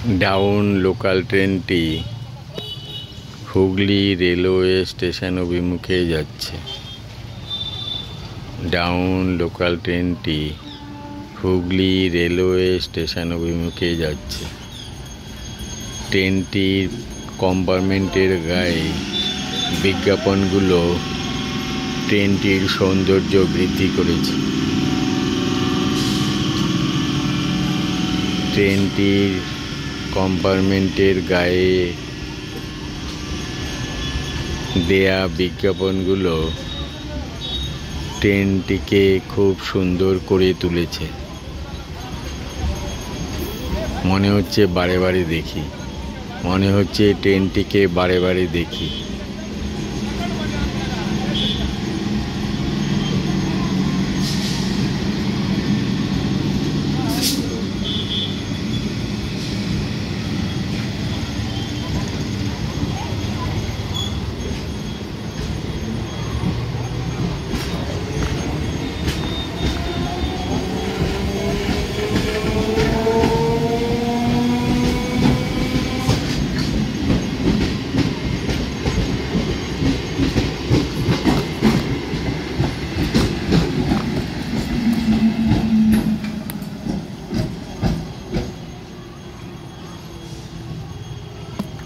Down local ট্রেনটি Hooghly railway station অভিমুখে যাচ্ছে। ডাউন লোকাল ট্রেনটি হুগলি রেলওয়ে স্টেশন অভিমুখে যাচ্ছে। ট্রেনটির কম্পার্টমেন্টের গায়ে বিজ্ঞাপনগুলো ট্রেনটির সৌন্দর্য বৃদ্ধি করেছে। ট্রেনটির কম্পার্টমেন্টের গায়ে দেয়া বিজ্ঞাপনগুলো ট্রেনটিকে খুব সুন্দর করে তুলেছে। মনে হচ্ছে বারে বারে দেখি, ট্রেনটিকে বারে বারে দেখি।